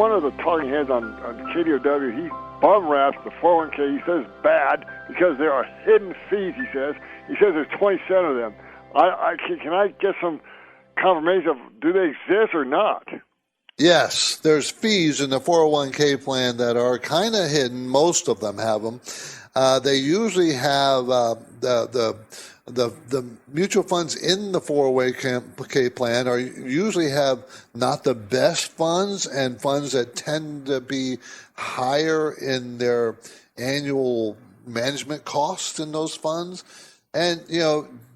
One of the talking heads on KDOW, he bum raps the 401k. He says bad because there are hidden fees, he says. He says there's 27 of them. Can I get some confirmation of do they exist or not? Yes, there's fees in the 401k plan that are kind of hidden. Most of them have them. They usually have the mutual funds in the 401k plan are usually have not the best funds and funds that tend to be higher in their annual management costs in those funds. And,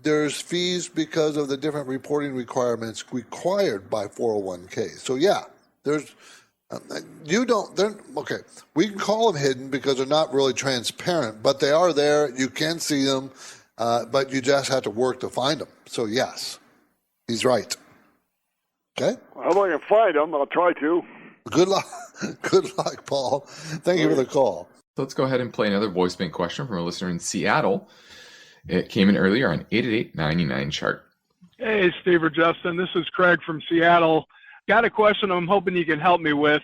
there's fees because of the different reporting requirements required by 401k. So, yeah, there's okay, we can call them hidden because they're not really transparent, but they are there. You can see them, but you just have to work to find them. So, yes, he's right. Okay? How long I can find them? I'll try to. Good luck. Good luck, Paul. Thank you for the call. So let's go ahead and play another voice bank question from a listener in Seattle. It came in earlier on 888-99-CHART. Hey, Steve or Justin. This is Craig from Seattle. Got a question I'm hoping you can help me with.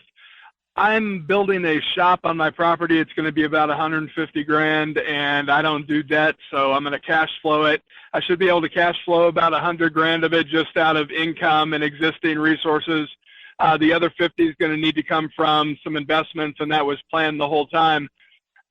I'm building a shop on my property. It's going to be about $150,000, and I don't do debt, so I'm going to cash flow it. I should be able to cash flow about $100,000 of it just out of income and existing resources. The other 50 is going to need to come from some investments, and that was planned the whole time.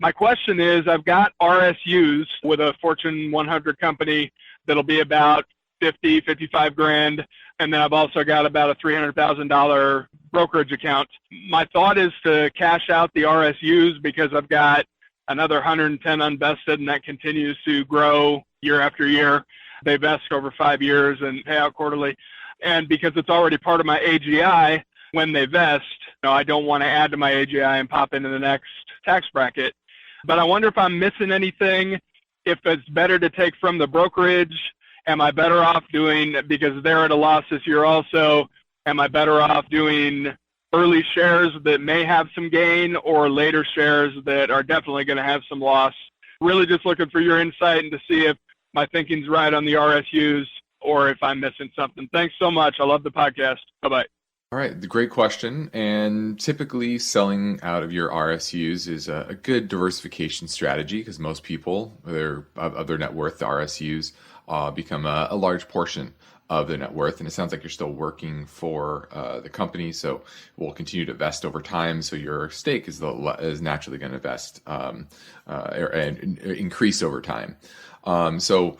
My question is, I've got RSUs with a Fortune 100 company that'll be about $55,000, and then I've also got about a $300,000 brokerage account. My thought is to cash out the RSUs because I've got another 110 unvested, and that continues to grow year after year. They vest over 5 years and pay out quarterly. And because it's already part of my AGI, when they vest, I don't want to add to my AGI and pop into the next tax bracket. But I wonder if I'm missing anything, if it's better to take from the brokerage. Am I better off doing, because they're at a loss this year also, am I better off doing early shares that may have some gain or later shares that are definitely going to have some loss? Really just looking for your insight and to see if my thinking's right on the RSUs or if I'm missing something. Thanks so much. I love the podcast. Bye-bye. All right, great question. And typically selling out of your RSUs is a good diversification strategy because most people, of their net worth, the RSUs become a large portion of their net worth. And it sounds like you're still working for the company, so will continue to vest over time. So your stake is naturally going to vest and increase over time. So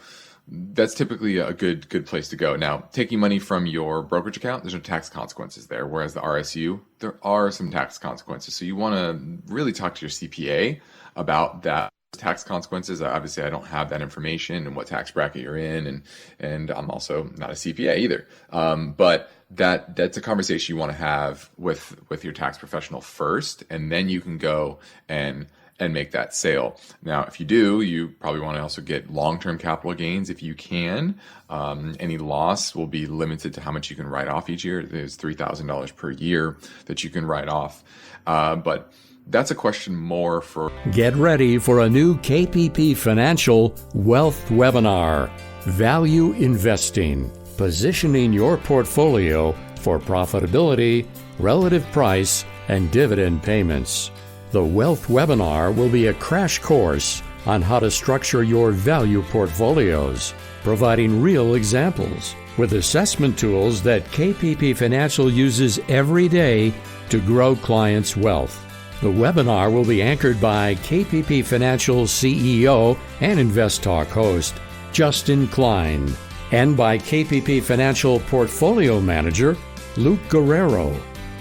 that's typically a good place to go. Now, taking money from your brokerage account, there's no tax consequences there. Whereas the RSU, there are some tax consequences. So you want to really talk to your CPA about that. Tax consequences. Obviously, I don't have that information and what tax bracket you're in, and I'm also not a CPA either. But that's a conversation you want to have with your tax professional first, and then you can go and make that sale. Now, if you do, you probably want to also get long-term capital gains if you can. Any loss will be limited to how much you can write off each year. There's $3,000 per year that you can write off. But that's a question more for... Get ready for a new KPP Financial Wealth Webinar. Value Investing. Positioning your portfolio for profitability, relative price, and dividend payments. The Wealth Webinar will be a crash course on how to structure your value portfolios, providing real examples with assessment tools that KPP Financial uses every day to grow clients' wealth. The webinar will be anchored by KPP Financial CEO and InvestTalk host Justin Klein, and by KPP Financial Portfolio Manager Luke Guerrero.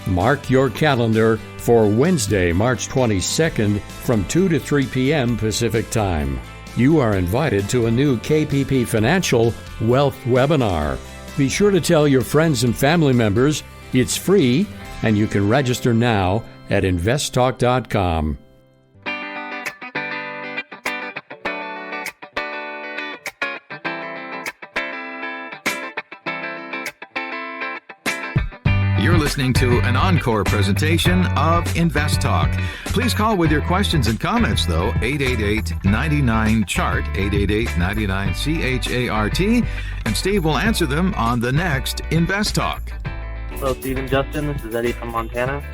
Mark your calendar for Wednesday, March 22nd from 2 to 3 p.m. Pacific Time. You are invited to a new KPP Financial Wealth Webinar. Be sure to tell your friends and family members it's free, and you can register now at InvestTalk.com. You're listening to an encore presentation of InvestTalk. Please call with your questions and comments, though, 888-99-CHART, 888-99-CHART, and Steve will answer them on the next InvestTalk. Hello, Steve and Justin. This is Eddie from Montana.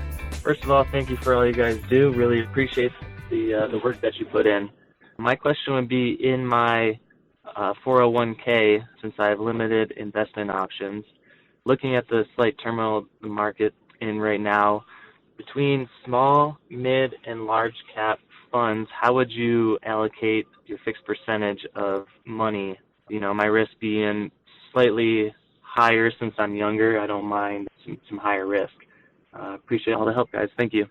First of all, thank you for all you guys do. Really appreciate the work that you put in. My question would be, in my 401k, since I have limited investment options, looking at the slight turmoil the market in right now, between small, mid, and large cap funds, how would you allocate your fixed percentage of money? You know, my risk being slightly higher since I'm younger. I don't mind some higher risk. Appreciate all the help, guys. Thank you.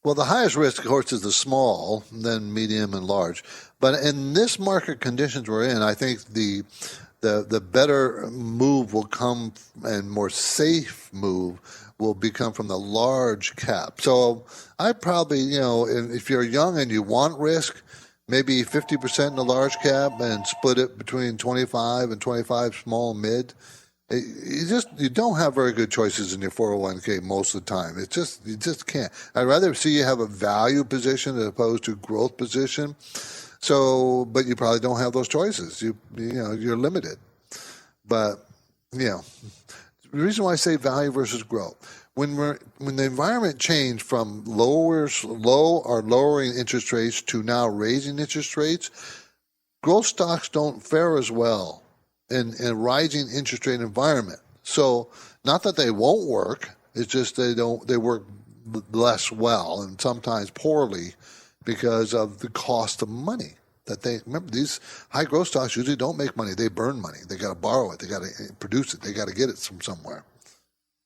Well, the highest risk, of course, is the small, then medium and large. But in this market conditions we're in, I think the better move will come, and more safe move will become from the large cap. So I probably, if you're young and you want risk, maybe 50% in the large cap and split it between 25 and 25 small and mid. You don't have very good choices in your 401k most of the time. You just can't. I'd rather see you have a value position as opposed to growth position. So, but you probably don't have those choices. You're limited. But the reason why I say value versus growth, when the environment changed from low or lowering interest rates to now raising interest rates, growth stocks don't fare as well in a rising interest rate environment. So not that they won't work, it's just they work less well and sometimes poorly because of the cost of money. Remember, these high growth stocks usually don't make money. They burn money. They got to borrow it. They got to produce it. They got to get it from somewhere.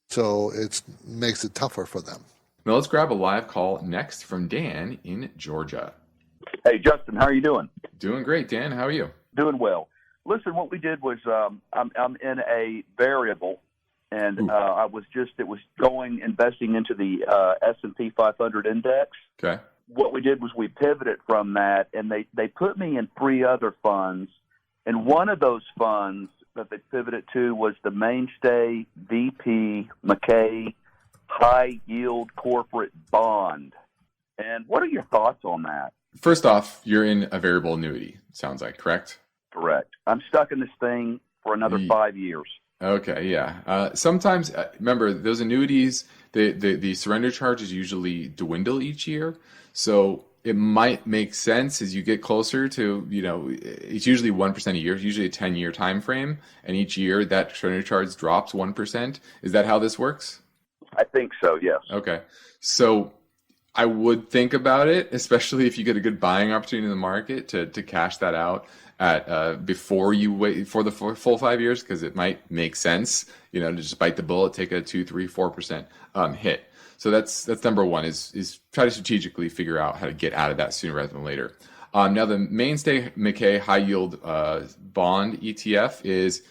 So it makes it tougher for them. Now let's grab a live call next from Dan in Georgia. Hey, Justin, how are you doing? Doing great, Dan. How are you? Doing well. Listen, what we did was I'm in a variable, and it was investing into the S&P 500 index. Okay. What we did was we pivoted from that, and they put me in 3 other funds, and one of those funds that they pivoted to was the Mainstay VP McKay High Yield Corporate Bond. And what are your thoughts on that? First off, you're in a variable annuity, sounds like, correct? Correct. I'm stuck in this thing for another 5 years. Okay, yeah. Sometimes, remember, those annuities, the surrender charges usually dwindle each year. So it might make sense as you get closer to, it's usually 1% a year, usually a 10-year time frame. And each year that surrender charge drops 1%. Is that how this works? I think so, yes. Okay. So I would think about it, especially if you get a good buying opportunity in the market to cash that out at before you wait for the full 5 years, because it might make sense, to just bite the bullet, take a 2, 3, 4% hit. So that's number one is try to strategically figure out how to get out of that sooner rather than later. Now the Mainstay McKay High Yield Bond ETF is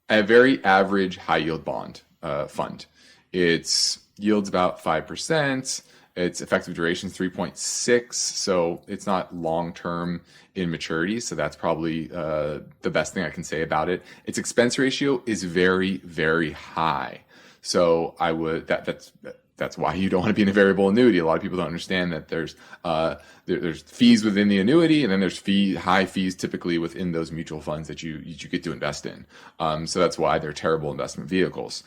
a very average high yield bond fund. It yields about 5%. Its effective duration is 3.6, so it's not long-term in maturity, so that's probably the best thing I can say about it. Its expense ratio is very, very high. So I would that's why you don't want to be in a variable annuity. A lot of people don't understand that there's fees within the annuity, and then there's high fees typically within those mutual funds that you get to invest in. So that's why they're terrible investment vehicles.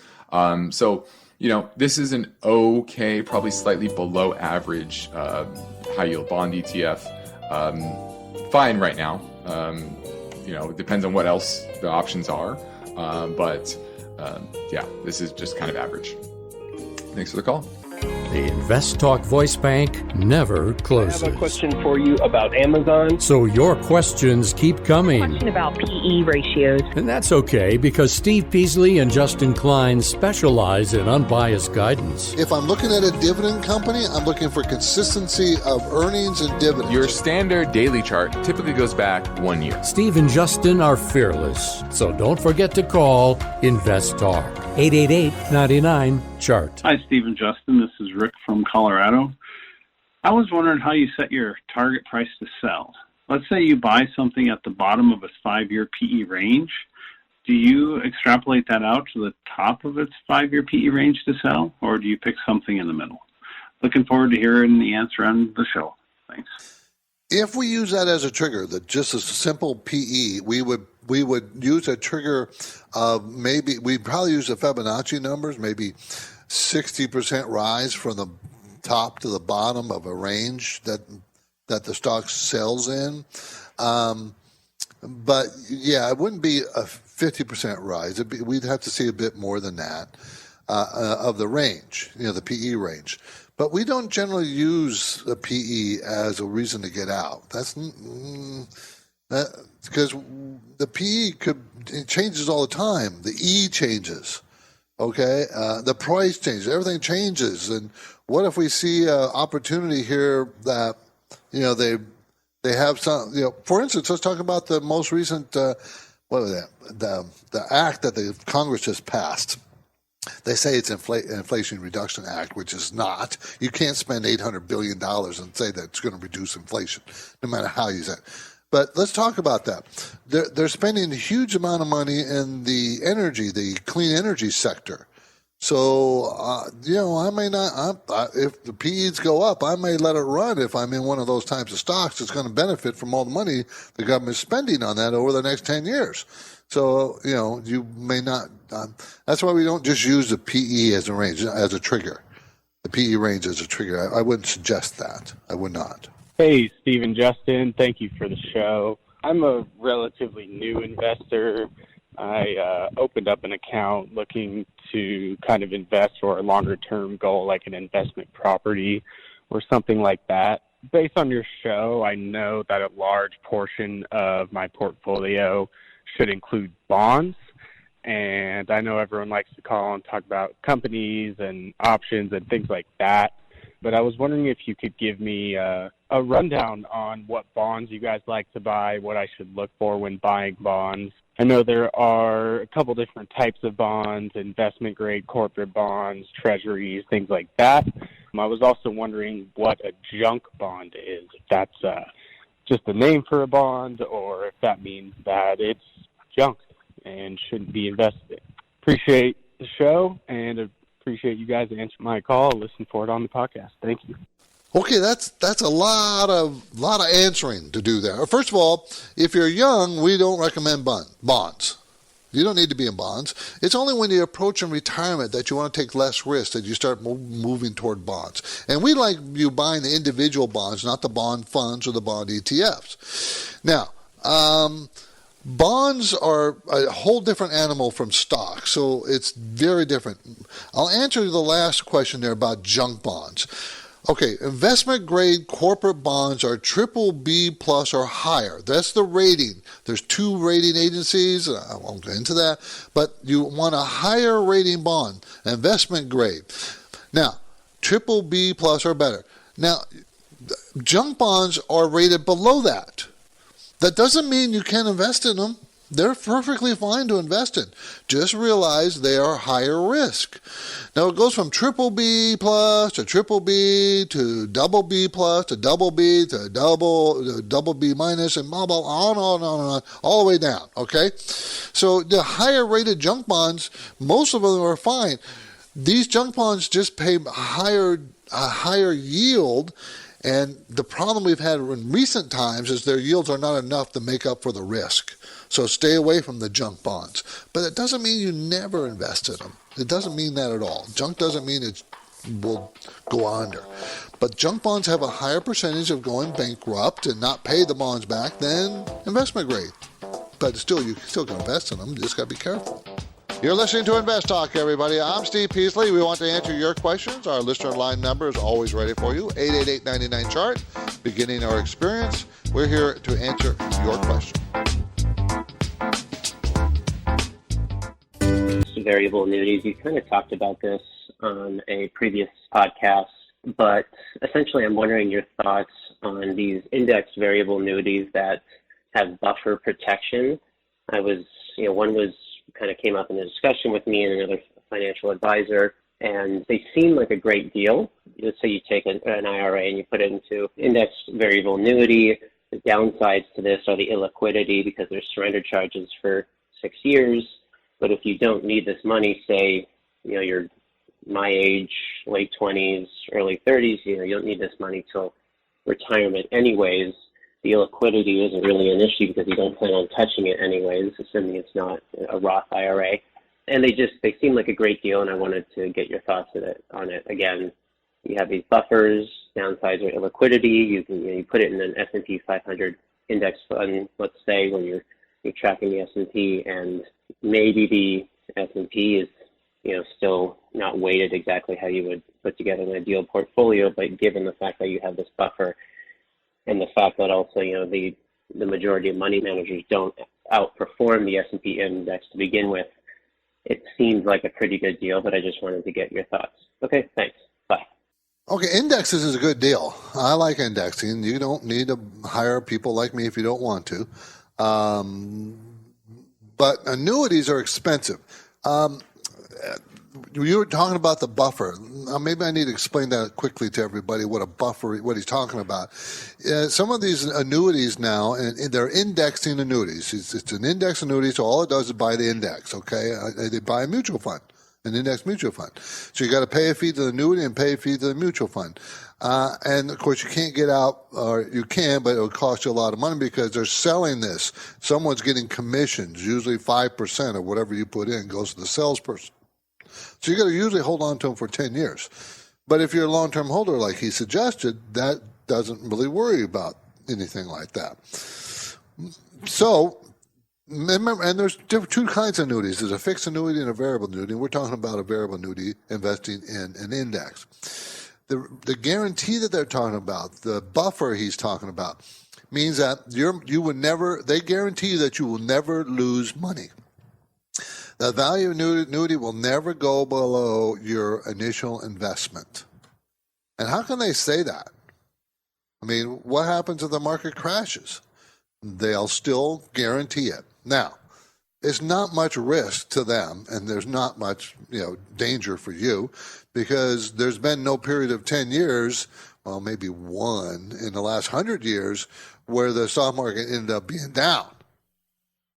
This is an okay, probably slightly below average high yield bond ETF. Fine right now. It depends on what else the options are. This is just kind of average. Thanks for the call. The InvestTalk voice bank never closes. I have a question for you about Amazon. So your questions keep coming. Question about PE ratios. And that's okay, because Steve Peasley and Justin Klein specialize in unbiased guidance. If I'm looking at a dividend company, I'm looking for consistency of earnings and dividends. Your standard daily chart typically goes back 1 year. Steve and Justin are fearless, so don't forget to call InvestTalk. 888-99-CHART. Hi, Steve and Justin. This is Rick from Colorado. I was wondering how you set your target price to sell. Let's say you buy something at the bottom of its 5-year PE range. Do you extrapolate that out to the top of its 5-year PE range to sell, or do you pick something in the middle? Looking forward to hearing the answer on the show. Thanks. If we use that as a trigger, that just a simple PE, we would use a trigger of we'd probably use the Fibonacci numbers, maybe 60% rise from the top to the bottom of a range that the stock sells in. But yeah, it wouldn't be a 50% rise. We'd have to see a bit more than that of the range, the PE range. But we don't generally use the PE as a reason to get out. That's because the PE it changes all the time. The E changes, okay? The price changes. Everything changes. And what if we see an opportunity here that, they have some, for instance, let's talk about the most recent, what was that? The act that the Congress just passed. They say it's Inflation Reduction Act, which is not. You can't spend $800 billion and say that it's going to reduce inflation, no matter how you say it. But let's talk about that. They're spending a huge amount of money in the clean energy sector. So, I may not, if the PEs go up, I may let it run if I'm in one of those types of stocks that's going to benefit from all the money the government's spending on that over the next 10 years. So, you may not, that's why we don't just use the PE as a range, as a trigger. The PE range as a trigger. I wouldn't suggest that. I would not. Hey, Steve and Justin. Thank you for the show. I'm a relatively new investor. I opened up an account looking to kind of invest for a longer-term goal, like an investment property or something like that. Based on your show, I know that a large portion of my portfolio should include bonds, and I know everyone likes to call and talk about companies and options and things like that, but I was wondering if you could give me a rundown on what bonds you guys like to buy, what I should look for when buying bonds. I know there are a couple different types of bonds, investment-grade corporate bonds, treasuries, things like that. I was also wondering what a junk bond is, if that's just a name for a bond or if that means that it's junk and shouldn't be invested in. Appreciate the show and appreciate you guys answering my call. Listen for it on the podcast. Thank you. Okay, that's a lot of answering to do there. First of all, if you're young, we don't recommend bonds. You don't need to be in bonds. It's only when you're approaching retirement that you want to take less risk that you start moving toward bonds. And we like you buying the individual bonds, not the bond funds or the bond ETFs. Now, bonds are a whole different animal from stocks, so it's very different. I'll answer the last question there about junk bonds. Okay, investment-grade corporate bonds are BBB plus or higher. That's the rating. There's 2 rating agencies. I won't get into that. But you want a higher rating bond, investment grade. Now, BBB plus or better. Now, junk bonds are rated below that. That doesn't mean you can't invest in them. They're perfectly fine to invest in. Just realize they are higher risk. Now, it goes from BBB plus to BBB to BB plus to BB to double B minus and blah, blah, on, all the way down, okay? So the higher rated junk bonds, most of them are fine. These junk bonds just pay a higher yield. And the problem we've had in recent times is their yields are not enough to make up for the risk. So stay away from the junk bonds. But it doesn't mean you never invest in them. It doesn't mean that at all. Junk doesn't mean it will go under. But junk bonds have a higher percentage of going bankrupt and not pay the bonds back than investment grade. But still, you still can invest in them. You just got to be careful. You're listening to InvestTalk, everybody. I'm Steve Peasley. We want to answer your questions. Our listener line number is always ready for you, 888-99-CHART. Beginning our experience, we're here to answer your question. Variable annuities. You kind of talked about this on a previous podcast, but essentially I'm wondering your thoughts on these indexed variable annuities that have buffer protection. One was kind of came up in a discussion with me and another financial advisor, and they seem like a great deal. Let's say you take an IRA and you put it into indexed variable annuity. The downsides to this are the illiquidity because there's surrender charges for 6 years. But if you don't need this money, say, you're my age, late 20s, early 30s, you don't need this money till retirement anyways. The illiquidity isn't really an issue because you don't plan on touching it anyways, assuming it's not a Roth IRA. And they seem like a great deal, and I wanted to get your thoughts on it again. you have these buffers, downsides or illiquidity. You put it in an S&P 500 index fund, let's say, where you're tracking the S&P, and maybe the S&P is still not weighted exactly how you would put together an ideal portfolio, but given the fact that you have this buffer and the fact that also the majority of money managers don't outperform the S&P index to begin with, it seems like a pretty good deal, but I just wanted to get your thoughts. Okay, thanks. Bye. Okay, indexes is a good deal. I like indexing. You don't need to hire people like me if you don't want to. But annuities are expensive. You were talking about the buffer. Maybe I need to explain that quickly to everybody, what he's talking about. Some of these annuities now, and they're indexing annuities. It's an index annuity, so all it does is buy the index, okay? They buy a mutual fund, an index mutual fund. So you got to pay a fee to the annuity and pay a fee to the mutual fund. And, of course, you can't get out, or you can, but it will cost you a lot of money because they're selling this. Someone's getting commissions, usually 5% of whatever you put in goes to the salesperson. So you got to usually hold on to them for 10 years. But if you're a long-term holder, like he suggested, that doesn't really worry about anything like that. So remember, and there's two kinds of annuities. There's a fixed annuity and a variable annuity. We're talking about a variable annuity investing in an index. The guarantee that they're talking about, the buffer he's talking about, means that they guarantee that you will never lose money. The value of annuity will never go below your initial investment. And how can they say that? I mean, what happens if the market crashes? They'll still guarantee it. Now, it's not much risk to them, and there's not much danger for you, because there's been no period of 10 years, well, maybe one in the last 100 years, where the stock market ended up being down.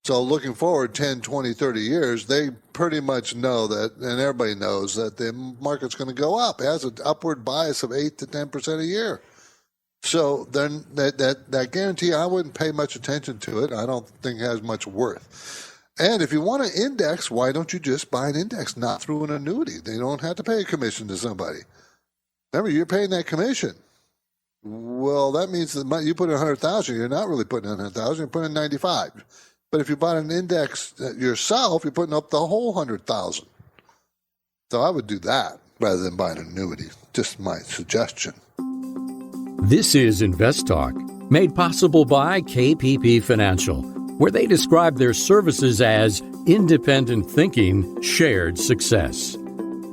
So looking forward 10, 20, 30 years, they pretty much know that, and everybody knows that the market's going to go up. It has an upward bias of 8 to 10% a year. So then that guarantee, I wouldn't pay much attention to it. I don't think it has much worth. And if you want an index, why don't you just buy an index, not through an annuity? They don't have to pay a commission to somebody. Remember, you're paying that commission. Well, that means that you put in $100,000, you're not really putting in $100,000, you're putting in $95,000. But if you bought an index yourself, you're putting up the whole $100,000. So I would do that rather than buying an annuity. Just my suggestion. This is InvestTalk, made possible by KPP Financial, where they describe their services as independent thinking, shared success.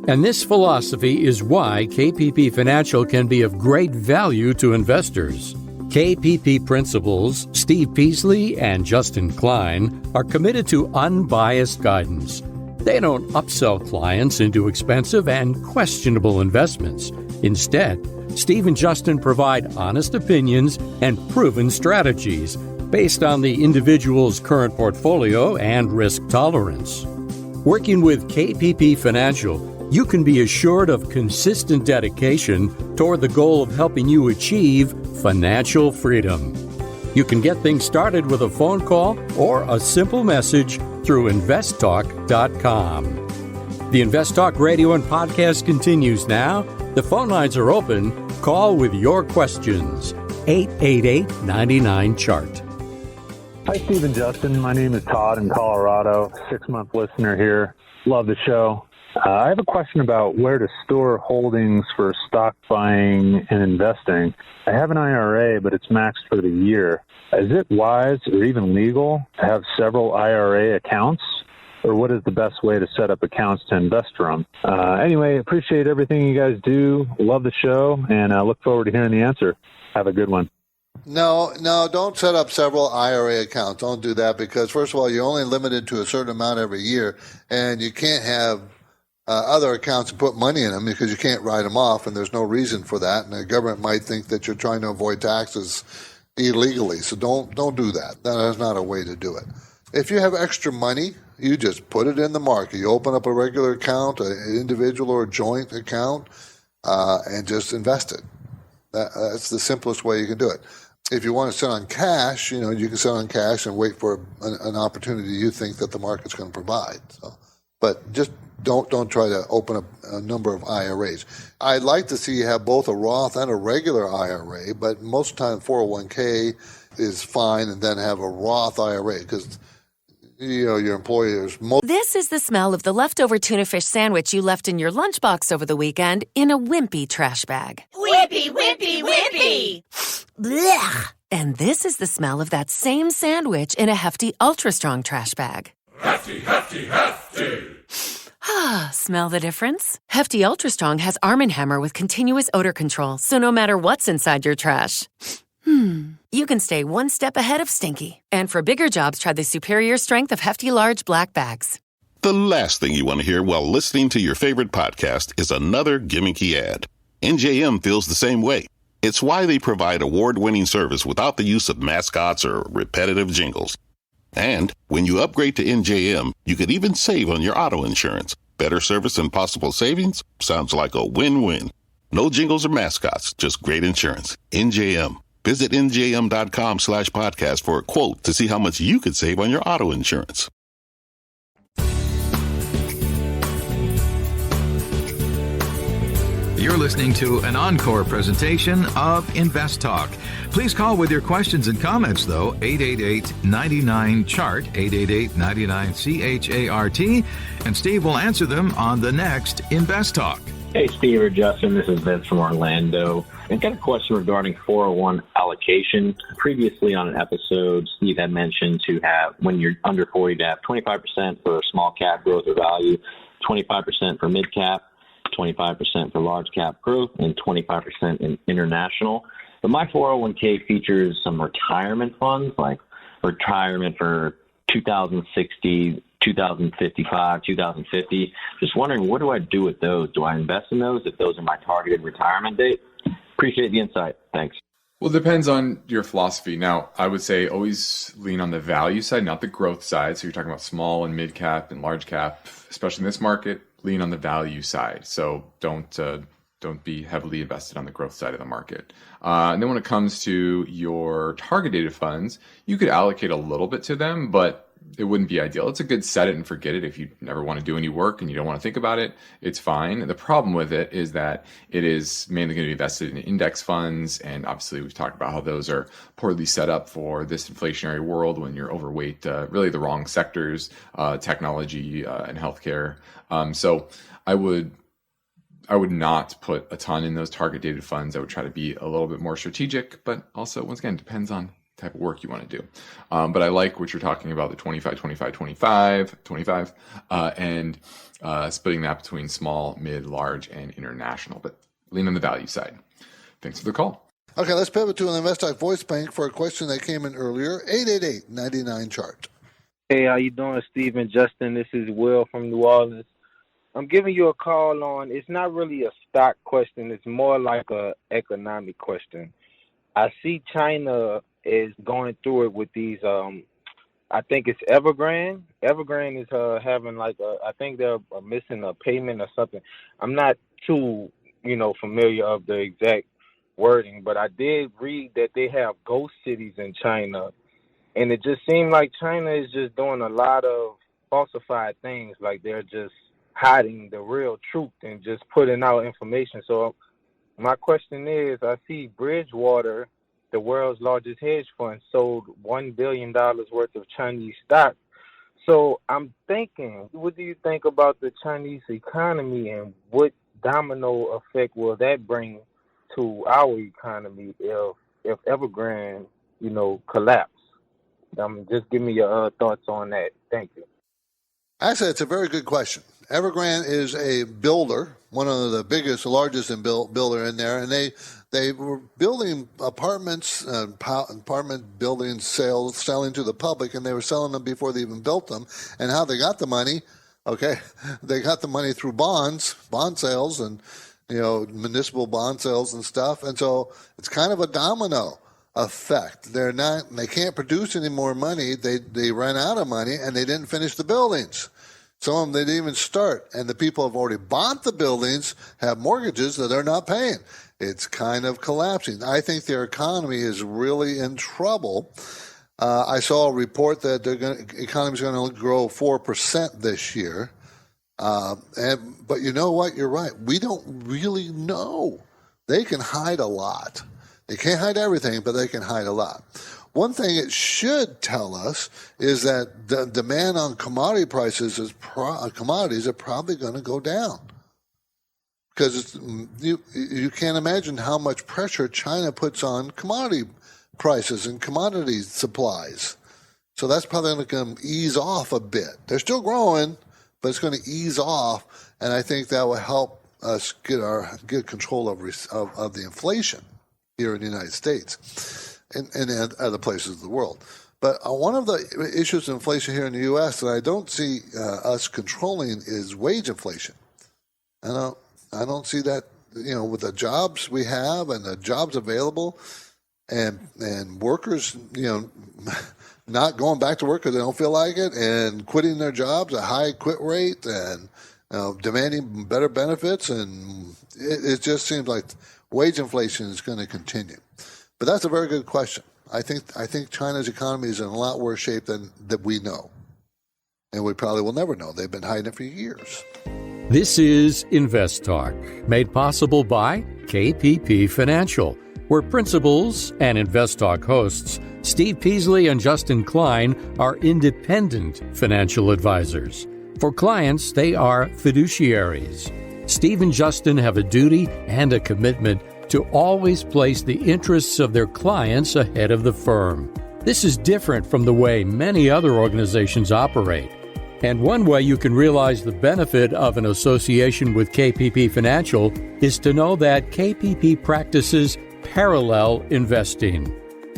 And this philosophy is why KPP Financial can be of great value to investors. KPP principals Steve Peasley and Justin Klein are committed to unbiased guidance. They don't upsell clients into expensive and questionable investments. Instead, Steve and Justin provide honest opinions and proven strategies based on the individual's current portfolio and risk tolerance. Working with KPP Financial, you can be assured of consistent dedication toward the goal of helping you achieve financial freedom. You can get things started with a phone call or a simple message through InvestTalk.com. The InvestTalk radio and podcast continues now. The phone lines are open. Call with your questions. 888-99-CHART. Hi, Steve and Justin. My name is Todd in Colorado, 6-month listener here. Love the show. I have a question about where to store holdings for stock buying and investing. I have an IRA, but it's maxed for the year. Is it wise or even legal to have several IRA accounts? Or what is the best way to set up accounts to invest from? Anyway, appreciate everything you guys do. Love the show, and I look forward to hearing the answer. Have a good one. No, don't set up several IRA accounts. Don't do that because, first of all, you're only limited to a certain amount every year, and you can't have other accounts and put money in them because you can't write them off, and there's no reason for that. And the government might think that you're trying to avoid taxes illegally. So don't do that. That is not a way to do it. If you have extra money, you just put it in the market. You open up a regular account, an individual or a joint account, and just invest it. That's the simplest way you can do it. If you want to sit on cash, you can sit on cash and wait for an opportunity you think that the market's going to provide. So, but just Don't try to open a number of IRAs. I'd like to see you have both a Roth and a regular IRA, but most of the time 401k is fine, and then have a Roth IRA because your employers. This is the smell of the leftover tuna fish sandwich you left in your lunchbox over the weekend in a wimpy trash bag. Wimpy, wimpy, wimpy! Blech! And this is the smell of that same sandwich in a hefty, ultra-strong trash bag. Hefty, hefty, hefty! Ah, smell the difference? Hefty Ultra Strong has Arm & Hammer with continuous odor control, so no matter what's inside your trash, you can stay one step ahead of stinky. And for bigger jobs, try the superior strength of Hefty Large Black Bags. The last thing you want to hear while listening to your favorite podcast is another gimmicky ad. NJM feels the same way. It's why they provide award-winning service without the use of mascots or repetitive jingles. And when you upgrade to NJM, you could even save on your auto insurance. Better service and possible savings? Sounds like a win-win. No jingles or mascots, just great insurance. NJM. Visit njm.com/podcast for a quote to see how much you could save on your auto insurance. You're listening to an encore presentation of InvestTalk. Please call with your questions and comments, though, 888-99-CHART, 888-99-CHART, and Steve will answer them on the next InvestTalk. Hey, Steve or Justin, this is Vince from Orlando. I've got a question regarding 401 allocation. Previously on an episode, Steve had mentioned to have, when you're under 40, to have 25% for small cap growth or value, 25% for mid cap, 25% for large cap growth, and 25% in international. But my 401k features some retirement funds, like retirement for 2060, 2055, 2050. Just wondering, what do I do with those? Do I invest in those if those are my targeted retirement date? Appreciate the insight. Thanks. Well, it depends on your philosophy. Now, I would say always lean on the value side, not the growth side. So you're talking about small and mid cap and large cap, especially in this market. Lean on the value side. So don't be heavily invested on the growth side of the market. And then when it comes to your target-dated funds, you could allocate a little bit to them, but it wouldn't be ideal. It's a good set it and forget it. If you never want to do any work and you don't want to think about it, it's fine. The problem with it is that it is mainly going to be invested in index funds. And obviously we've talked about how those are poorly set up for this inflationary world when you're overweight, really the wrong sectors, technology and healthcare. So I would not put a ton in those target dated funds. I would try to be a little bit more strategic, but also once again, depends on the type of work you want to do. But I like what you're talking about, the 25, 25, 25, 25, and splitting that between small, mid, large, and international, but lean on the value side. Thanks for the call. Okay, let's pivot to an InvestTalk voice bank for a question that came in earlier, 888-99-CHART. Hey, how you doing, Steve and Justin? This is Will from New Orleans. I'm giving you a call on, it's not really a stock question, it's more like a economic question. I see China is going through it with these, I think it's Evergrande. Evergrande is having I think they're missing a payment or something. I'm not too, familiar of the exact wording, but I did read that they have ghost cities in China. And it just seemed like China is just doing a lot of falsified things, like they're just hiding the real truth and just putting out information. So my question is, I see Bridgewater, the world's largest hedge fund, sold $1 billion worth of Chinese stock. So I'm thinking, what do you think about the Chinese economy and what domino effect will that bring to our economy if Evergrande, collapse? Just give me your thoughts on that. Thank you. Actually, it's a very good question. Evergrande is a builder, one of the biggest, largest builder in there, and they were building apartments, apartment buildings, selling to the public, and they were selling them before they even built them. And how they got the money? Okay, they got the money through bond sales, and municipal bond sales and stuff. And so it's kind of a domino effect. They can't produce any more money. They ran out of money, and they didn't finish the buildings. Some of them they didn't even start, and the people have already bought the buildings, have mortgages that they're not paying. It's kind of collapsing. I think their economy is really in trouble. I saw a report that the economy is going to grow 4% this year. But you know what? You're right. We don't really know. They can hide a lot. They can't hide everything, but they can hide a lot. One thing it should tell us is that the demand on commodity prices commodities are probably going to go down. Because you can't imagine how much pressure China puts on commodity prices and commodity supplies. So that's probably going to ease off a bit. They're still growing, but it's going to ease off, and I think that will help us get control of the inflation here in the United States and other places of the world. But one of the issues of inflation here in the U.S. that I don't see us controlling is wage inflation. I don't see that, with the jobs we have and the jobs available and workers, not going back to work because they don't feel like it and quitting their jobs, a high quit rate and demanding better benefits. And it just seems like wage inflation is going to continue. But that's a very good question. I think China's economy is in a lot worse shape than that we know. And we probably will never know. They've been hiding it for years. This is InvestTalk, made possible by KPP Financial, where principals and InvestTalk hosts Steve Peasley and Justin Klein are independent financial advisors. For clients, they are fiduciaries. Steve and Justin have a duty and a commitment to always place the interests of their clients ahead of the firm. This is different from the way many other organizations operate. And one way you can realize the benefit of an association with KPP Financial is to know that KPP practices parallel investing.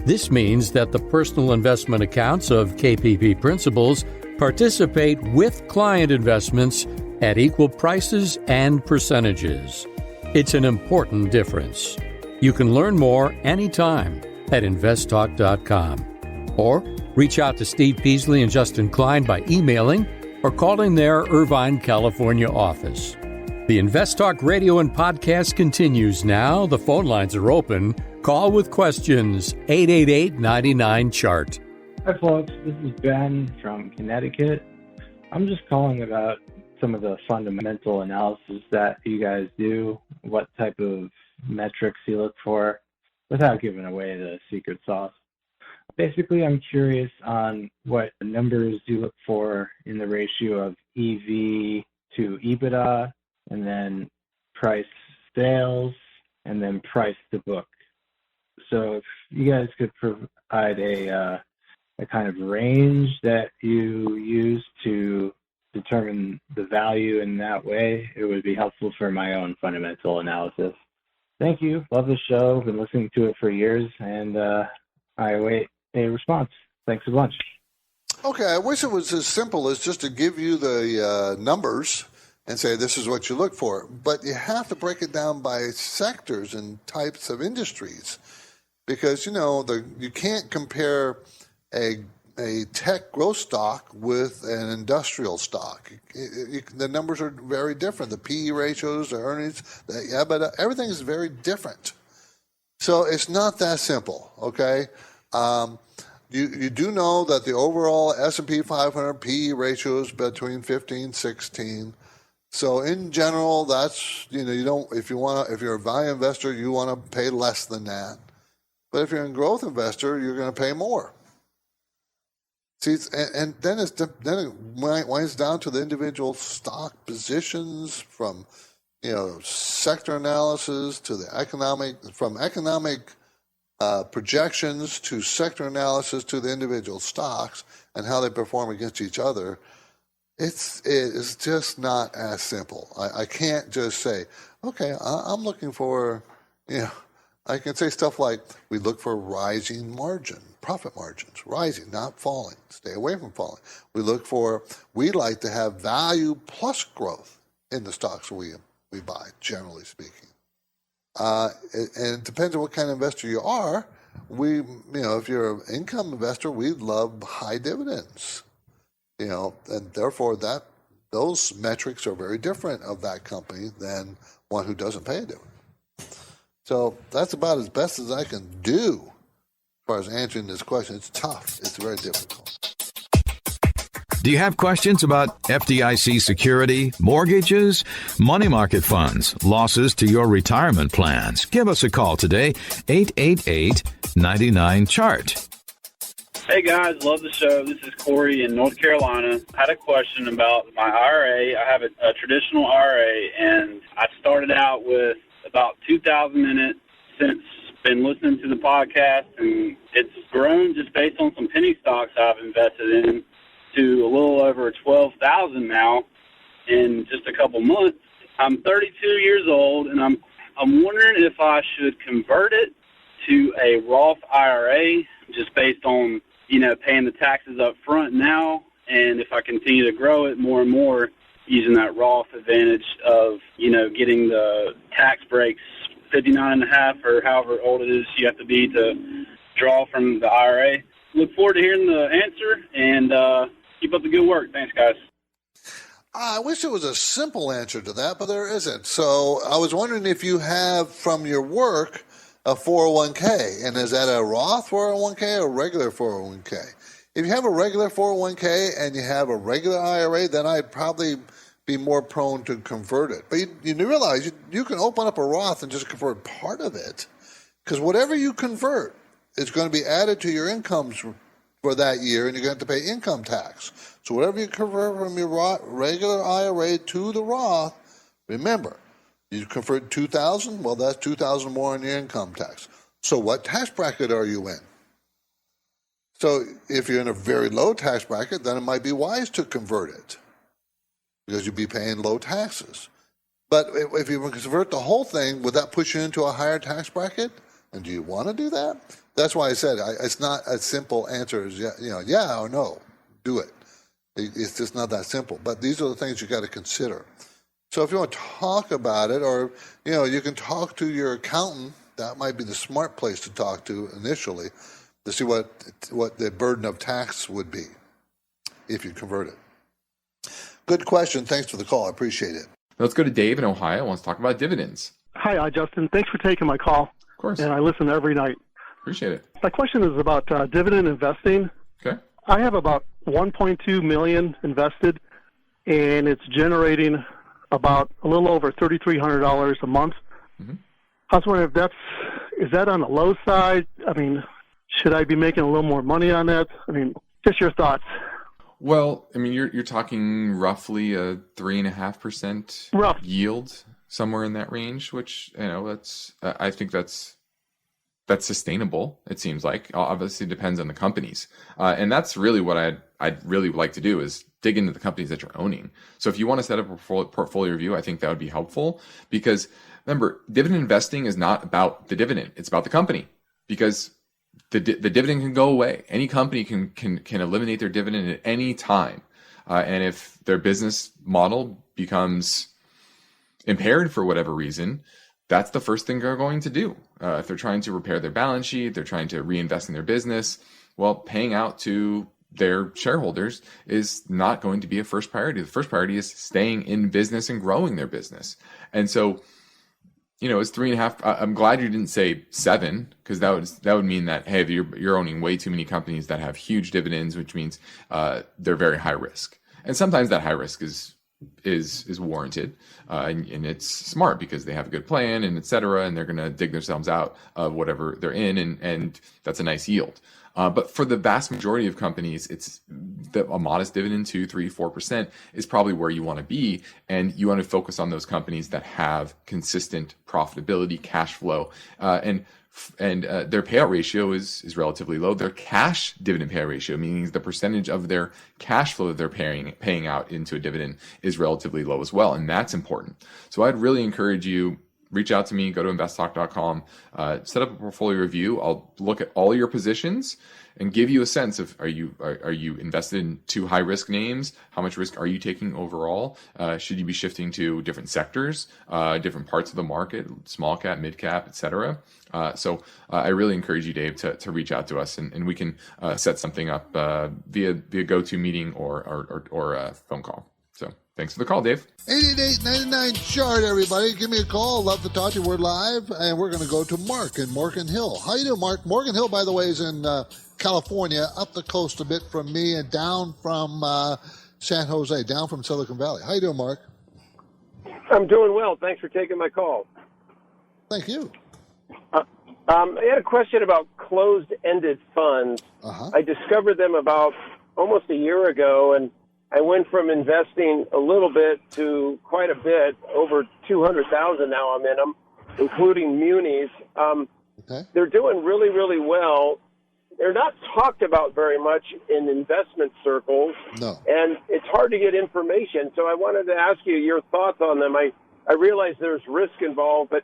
This means that the personal investment accounts of KPP principals participate with client investments at equal prices and percentages. It's an important difference. You can learn more anytime at investtalk.com. Or reach out to Steve Peasley and Justin Klein by emailing or calling their Irvine, California office. The InvestTalk radio and podcast continues now. The phone lines are open. Call with questions, 888-99-CHART. Hi, folks. This is Ben from Connecticut. I'm just calling about some of the fundamental analysis that you guys do, what type of metrics you look for, without giving away the secret sauce. Basically, I'm curious on what numbers you look for in the ratio of EV to EBITDA, and then price sales, and then price to book. So if you guys could provide a kind of range that you use to determine the value in that way, it would be helpful for my own fundamental analysis. Thank you. Love the show. Been listening to it for years, and I await a response. Thanks a bunch. Okay, I wish it was as simple as just to give you the numbers and say this is what you look for. But you have to break it down by sectors and types of industries because, you can't compare a tech growth stock with an industrial stock. The numbers are very different. The PE ratios, the earnings, the EBITDA, everything is very different. So it's not that simple, okay? You do know that the overall S&P 500 PE ratio is between 15, 16. So in general, that's, you don't, if you're a value investor, you want to pay less than that. But if you're a growth investor, you're going to pay more. See, and then it winds down to the individual stock positions from, sector analysis to the economic projections to sector analysis to the individual stocks and how they perform against each other. It is just not as simple. I can't just say, okay, I'm looking for, I can say stuff like we look for rising profit margins, rising, not falling. Stay away from falling. We like to have value plus growth in the stocks we buy, generally speaking. And it depends on what kind of investor you are. If you're an income investor, we love high dividends. And therefore those metrics are very different of that company than one who doesn't pay a dividend. So that's about as best as I can do as far as answering this question. It's tough. It's very difficult. Do you have questions about FDIC security, mortgages, money market funds, losses to your retirement plans? Give us a call today, 888-99-CHART. Hey guys, love the show. This is Corey in North Carolina. I had a question about my IRA. I have a traditional IRA, and I started out with about 2,000 in it. Since been listening to the podcast, and it's grown just based on some penny stocks I've invested in to a little over 12,000 now in just a couple months. I'm 32 years old, and I'm wondering if I should convert it to a Roth IRA just based on, paying the taxes up front now, and if I continue to grow it more and more using that Roth advantage of, getting the tax breaks 59.5 or however old it is you have to be to draw from the IRA. Look forward to hearing the answer, and keep up the good work. Thanks, guys. I wish it was a simple answer to that, but there isn't. So I was wondering if you have from your work a 401k, and is that a Roth 401k or a regular 401k? If you have a regular 401k and you have a regular IRA, then I'd probably be more prone to convert it. But you realize you can open up a Roth and just convert part of it, because whatever you convert is going to be added to your incomes for that year, and you're going to have to pay income tax. So whatever you convert from your regular IRA to the Roth, remember, you convert 2,000, well, that's 2,000 more in your income tax. So what tax bracket are you in? So if you're in a very low tax bracket, then it might be wise to convert it, because you'd be paying low taxes. But if you convert the whole thing, would that push you into a higher tax bracket? And do you want to do that? That's why I said it's not a simple answer as yeah or no, do it. It's just not that simple. But these are the things you got to consider. So if you want to talk about it, or you can talk to your accountant. That might be the smart place to talk to initially, to see what the burden of tax would be if you convert it. Good question. Thanks for the call. I appreciate it. Let's go to Dave in Ohio. Who wants to talk about dividends. Hi, Justin. Thanks for taking my call. Of course. And I listen every night. Appreciate it. My question is about dividend investing. Okay. I have about $1.2 million invested, and it's generating about a little over $3,300 a month. Mm-hmm. I was wondering is that on the low side? I mean, should I be making a little more money on that? I mean, just your thoughts. Well, I mean, you're talking roughly a 3.5% yield, somewhere in that range, which that's I think that's sustainable. It seems like. Obviously, it depends on the companies, and that's really what I'd really like to do is dig into the companies that you're owning. So if you want to set up a portfolio review, I think that would be helpful, because remember, dividend investing is not about the dividend; it's about the company, because the dividend can go away. Any company can eliminate their dividend at any time. And if their business model becomes impaired for whatever reason, that's the first thing they're going to do. If they're trying to repair their balance sheet, they're trying to reinvest in their business, well, paying out to their shareholders is not going to be a first priority. The first priority is staying in business and growing their business. And so, it's 3.5. I'm glad you didn't say 7, because that would mean that, hey, you're owning way too many companies that have huge dividends, which means they're very high risk. And sometimes that high risk is warranted, and it's smart because they have a good plan and et cetera, and they're going to dig themselves out of whatever they're in, and that's a nice yield. But for the vast majority of companies, it's a modest dividend, 2%, 3%, 4% is probably where you want to be. And you want to focus on those companies that have consistent profitability, cash flow, and their payout ratio is relatively low. Their cash dividend payout ratio, meaning the percentage of their cash flow that they're paying out into a dividend, is relatively low as well. And that's important. So I'd really encourage you, reach out to me, go to investtalk.com, set up a portfolio review. I'll look at all your positions and give you a sense of, are you invested in too high risk names? How much risk are you taking overall? Should you be shifting to different sectors, different parts of the market, small cap, mid cap, et cetera? So I really encourage you, Dave, to reach out to us, and we can set something up via GoTo meeting or a phone call. So thanks for the call, Dave. 888-99-CHART, everybody. Give me a call. Love to talk to you. We're live, and we're going to go to Mark in Morgan Hill. How you doing, Mark? Morgan Hill, by the way, is in California, up the coast a bit from me and down from San Jose, down from Silicon Valley. How you doing, Mark? I'm doing well. Thanks for taking my call. Thank you. I had a question about closed-ended funds. I discovered them about almost a year ago, and I went from investing a little bit to quite a bit, over 200,000 now I'm in them, including munis. They're doing really, really well. They're not talked about very much in investment circles, and it's hard to get information. So I wanted to ask you your thoughts on them. I realize there's risk involved, but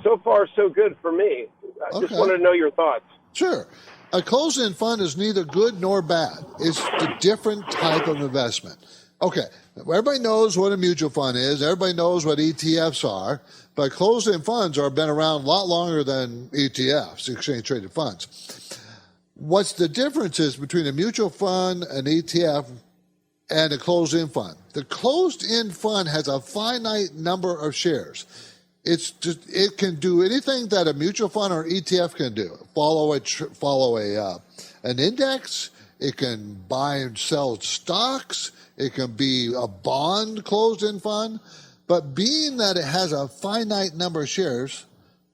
so far so good for me. I just wanted to know your thoughts. Sure. A closed-end fund is neither good nor bad. It's a different type of investment. Okay, everybody knows what a mutual fund is. Everybody knows what ETFs are. But closed-end funds have been around a lot longer than ETFs, exchange-traded funds. What's the difference is between a mutual fund, an ETF, and a closed-end fund? The closed-end fund has a finite number of shares. It can do anything that a mutual fund or ETF can do. Follow an index. It can buy and sell stocks. It can be a bond closed-end fund. But being that it has a finite number of shares,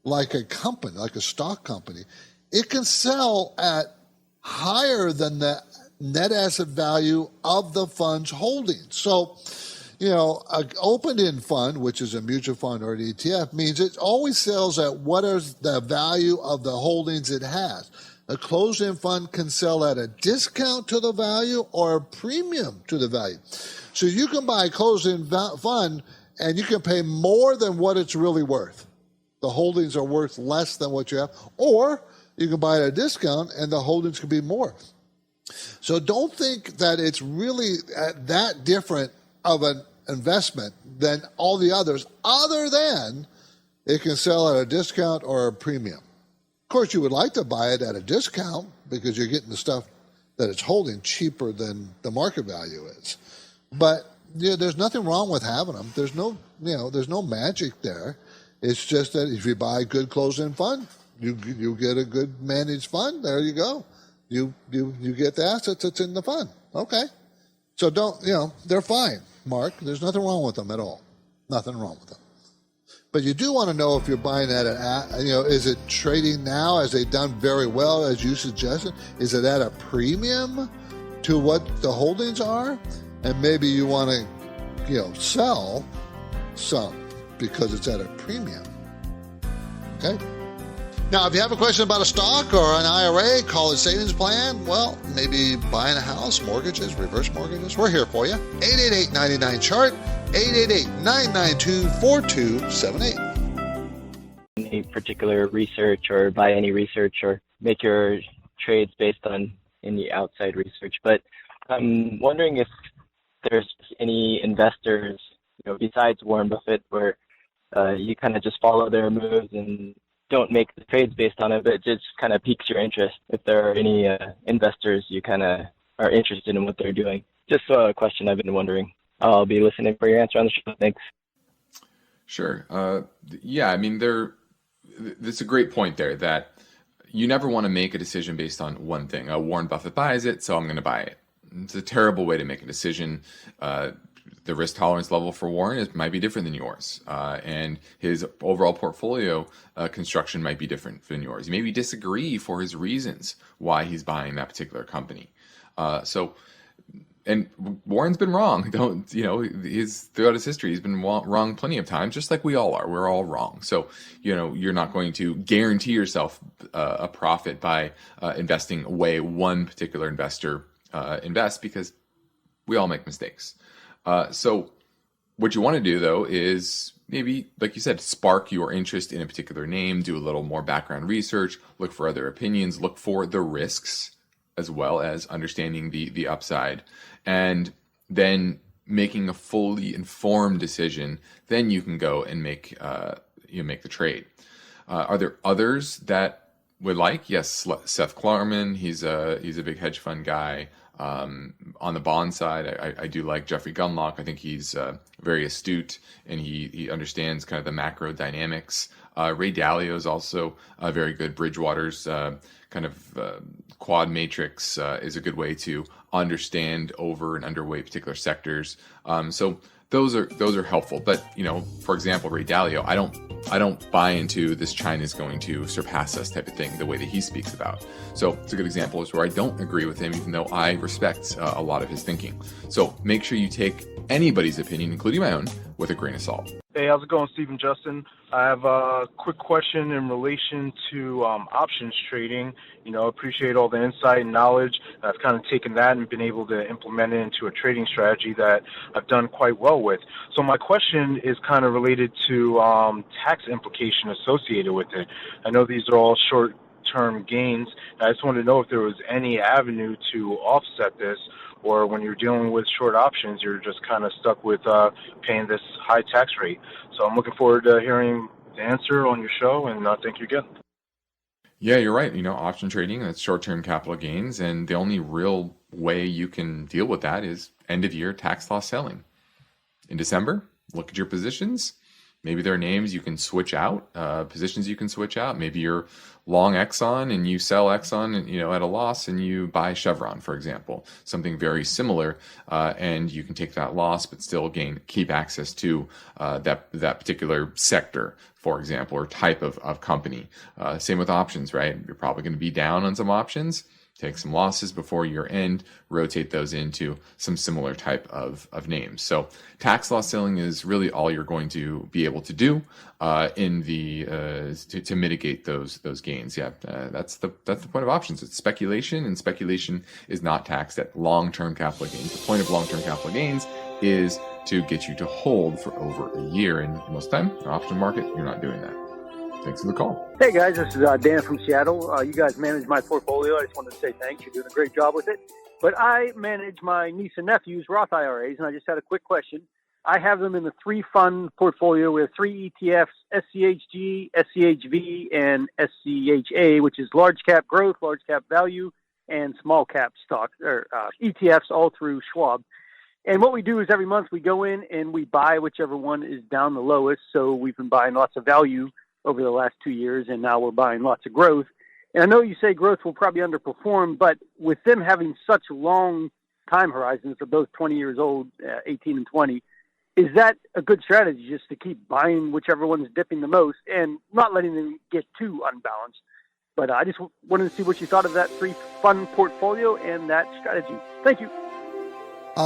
like a company, like a stock company, it can sell at higher than the net asset value of the fund's holdings. So, an open-end fund, which is a mutual fund or an ETF, means it always sells at what is the value of the holdings it has. A closed-end fund can sell at a discount to the value or a premium to the value. So you can buy a closed-end fund and you can pay more than what it's really worth. The holdings are worth less than what you have. Or you can buy at a discount and the holdings can be more. So don't think that it's really that different of an investment than all the others, other than it can sell at a discount or a premium. Of course, you would like to buy it at a discount because you're getting the stuff that it's holding cheaper than the market value is. But there's nothing wrong with having them. There's no magic there. It's just that if you buy a good closed-end fund, you get a good managed fund. There you go. You get the assets that's in the fund. Okay. So they're fine, Mark. There's nothing wrong with them at all. Nothing wrong with them. But you do want to know if you're buying at is it trading now, as they've done very well, as you suggested? Is it at a premium to what the holdings are? And maybe you want to, sell some because it's at a premium. Okay? Now, if you have a question about a stock or an IRA, college savings plan, well, maybe buying a house, mortgages, reverse mortgages, we're here for you. 888-99-CHART, 888-992-4278. Any particular research or buy any research or make your trades based on any outside research. But I'm wondering if there's any investors, besides Warren Buffett, where you kind of just follow their moves and don't make the trades based on it, but it just kind of piques your interest. If there are any investors you kind of are interested in what they're doing. Just a question I've been wondering. I'll be listening for your answer on the show. Thanks. Sure. That's a great point there, that you never want to make a decision based on one thing. Warren Buffett buys it, so I'm going to buy it. It's a terrible way to make a decision. The risk tolerance level for Warren might be different than yours, and his overall portfolio construction might be different than yours. You maybe disagree for his reasons why he's buying that particular company. And Warren's been wrong. Throughout his history, he's been wrong plenty of times, just like we all are. We're all wrong. So, you're not going to guarantee yourself a profit by investing the way one particular investor invests, because we all make mistakes. So what you want to do, though, is maybe, like you said, spark your interest in a particular name, do a little more background research, look for other opinions, look for the risks, as well as understanding the upside, and then making a fully informed decision. Then you can go and make the trade. Are there others that would like? Yes, Seth Klarman. He's a big hedge fund guy. On the bond side, I do like Jeffrey Gundlach. I think he's very astute, and he understands kind of the macro dynamics Ray Dalio is also very good. Bridgewater's quad matrix is a good way to understand over and underweight particular sectors. So those are helpful. But for example, Ray Dalio, I don't buy into this China is going to surpass us type of thing the way that he speaks about. So it's a good example is where I don't agree with him, even though I respect a lot of his thinking. So make sure you take anybody's opinion, including my own, with a grain of salt. Hey, how's it going, Steve and Justin? I have a quick question in relation to options trading. Appreciate all the insight and knowledge. I've kind of taken that and been able to implement it into a trading strategy that I've done quite well with. So my question is kind of related to tax implication associated with it. I know these are all short-term gains. I just wanted to know if there was any avenue to offset this, or when you're dealing with short options, you're just kind of stuck with paying this high tax rate. So I'm looking forward to hearing the answer on your show, and thank you again. Yeah, you're right. Option trading, that's short-term capital gains, and the only real way you can deal with that is end-of-year tax loss selling. In December, look at your positions. Maybe there are names you can switch out, positions you can switch out. Maybe you're long Exxon and you sell Exxon and, at a loss, and you buy Chevron, for example, something very similar, and you can take that loss but still keep access to that particular sector, for example, or type of company. Same with options, right? You're probably going to be down on some options. Take some losses before year end, rotate those into some similar type of names. So tax loss selling is really all you're going to be able to do to mitigate those gains. Yeah, that's the point of options. It's speculation, and speculation is not taxed at long-term capital gains. The point of long-term capital gains is to get you to hold for over a year, and most of the time, in the option market, you're not doing that. Thanks for the call. Hey guys, this is Dan from Seattle. You guys manage my portfolio. I just wanted to say thanks. You're doing a great job with it. But I manage my niece and nephew's Roth IRAs, and I just had a quick question. I have them in the 3-fund portfolio with 3 ETFs, SCHG, SCHV, and SCHA, which is large cap growth, large cap value, and small cap stock or ETFs, all through Schwab. And what we do is every month we go in and we buy whichever one is down the lowest. So we've been buying lots of value over the last 2 years, and now we're buying lots of growth. And I know you say growth will probably underperform, but with them having such long time horizons, they're both 20 years old, 18 and 20, is that a good strategy just to keep buying whichever one's dipping the most and not letting them get too unbalanced? But I just wanted to see what you thought of that 3-fund portfolio and that strategy. Thank you.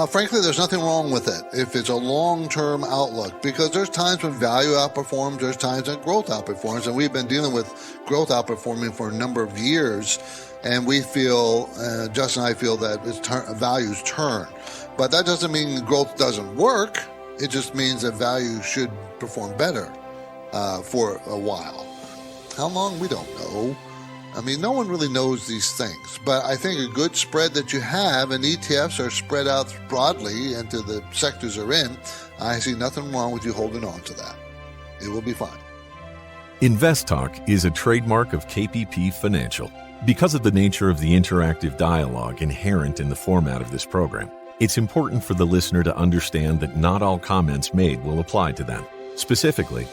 Frankly, there's nothing wrong with it if it's a long-term outlook, because there's times when value outperforms, there's times when growth outperforms, and we've been dealing with growth outperforming for a number of years, and we feel, Justin and I feel that values turn. But that doesn't mean growth doesn't work. It just means that value should perform better for a while. How long? We don't know. I mean, no one really knows these things, but I think a good spread that you have, and ETFs are spread out broadly into the sectors they're in, I see nothing wrong with you holding on to that. It will be fine. InvestTalk is a trademark of KPP Financial. Because of the nature of the interactive dialogue inherent in the format of this program, it's important for the listener to understand that not all comments made will apply to them. Specifically,